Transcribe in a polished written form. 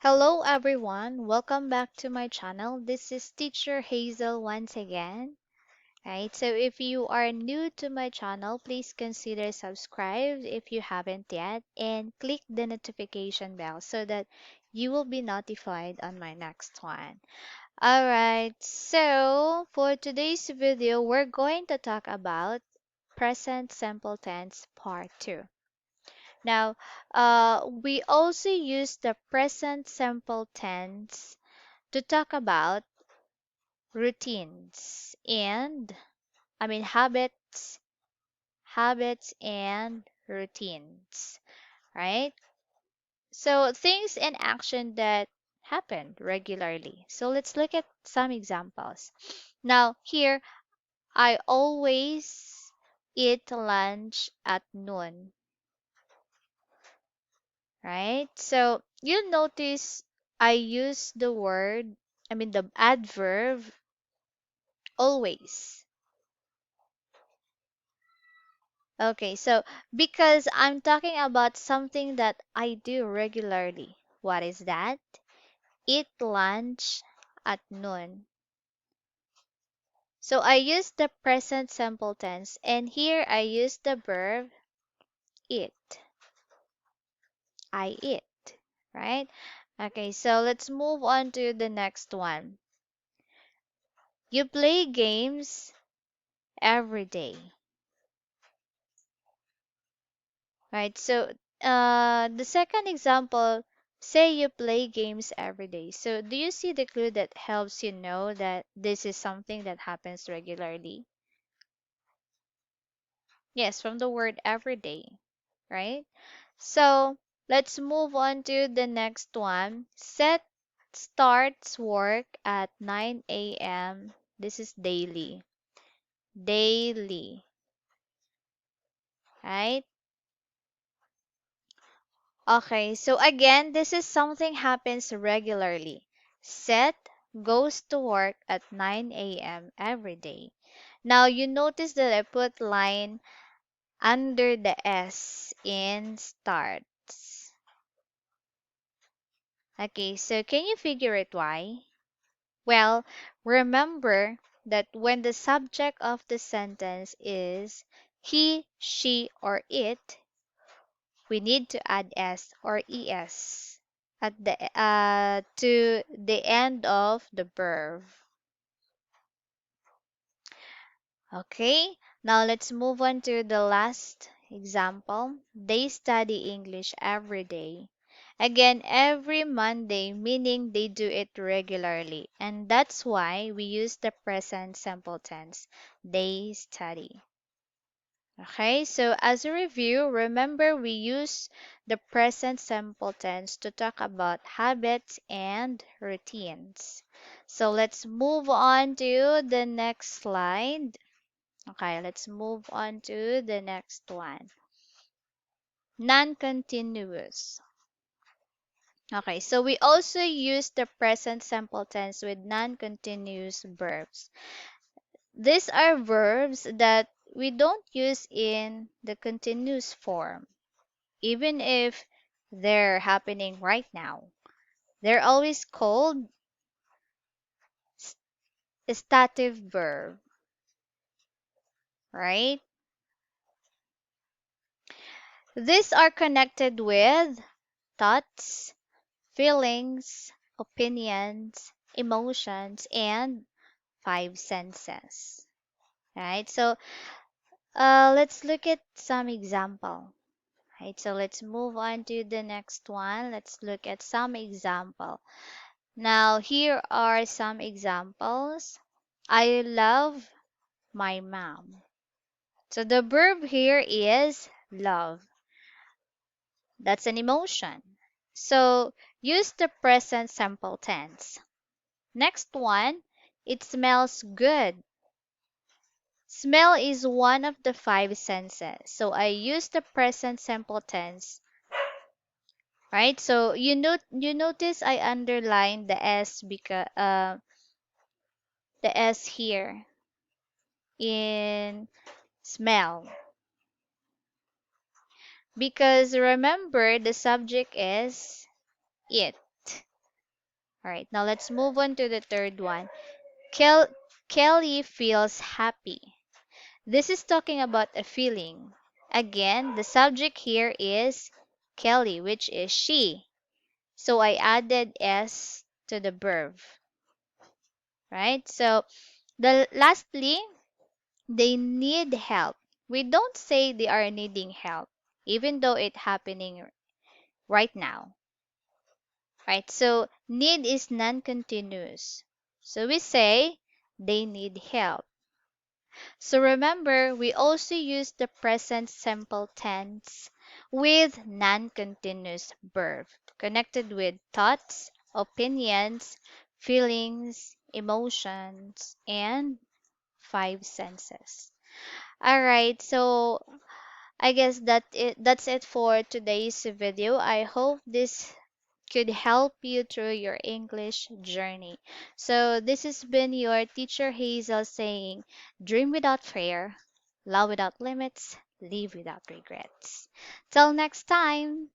Hello everyone, welcome back to my channel. This is Teacher Hazel once again. Right, so if you are new to my channel, please consider subscribe if you haven't yet and click the notification bell so that you will be notified on my next one. Alright, so for today's video, we're going to talk about present simple tense part 2. Now, we also use the present simple tense to talk about routines and, habits and routines, right? So, things in action that happen regularly. So, let's look at some examples. Now, here, I always eat lunch at noon, right? So you'll notice I use the adverb always. Okay, so because I'm talking about something that I do regularly. What is that? Eat lunch at noon. So I use the present simple tense, and here I use the verb eat. I eat, right? Okay, so let's move on to the next one. You play games every day. Right. So, the second example, say you play games every day. So, do you see the clue that helps you know that this is something that happens regularly? Yes, from the word every day, right? So, let's move on to the next one. Set starts work at 9 a.m. This is daily. Daily, right? Okay, so again, this is something happens regularly. Seth goes to work at 9 a.m. every day. Now you notice that I put line under the S in starts. Okay, so can you figure it why? Well, remember that when the subject of the sentence is he, she, or it, we need to add s or es at the to the end of the verb. Okay, now let's move on to the last example. They study English every day. Again, every Monday, meaning they do it regularly. And that's why we use the present simple tense. They study. Okay, so as a review, remember we use the present simple tense to talk about habits and routines. So let's move on to the next slide. Okay, let's move on to the next one. Non-continuous. Okay, so we also use the present simple tense with non-continuous verbs. These are verbs that we don't use in the continuous form. Even if they're happening right now. They're always called stative verb, right? These are connected with thoughts, feelings, opinions, emotions, and five senses, right? So, let's look at some example. Right, so let's move on to the next one. Let's look at some example. Now, here are some examples. I love my mom. So the verb here is love. That's an emotion. So use the present simple tense. Next one, it smells good. Smell is one of the five senses. So I use the present simple tense. Right? So you notice I underlined the s because the s here in smell. Because remember, the subject is it. All right, now let's move on to the third one. Kel- Kelly feels happy. This is talking about a feeling. Again, the subject here is Kelly, which is she. So I added S to the verb, right? So the lastly, they need help. We don't say they are needing help, even though it's happening right now, right? So need is non-continuous. So we say they need help. So remember, we also use the present simple tense with non-continuous verb connected with thoughts, opinions, feelings, emotions, and five senses. All right, so I guess that's it for today's video. I hope this could help you through your English journey. So, this has been your teacher Hazel saying, dream without fear, love without limits, live without regrets. Till next time.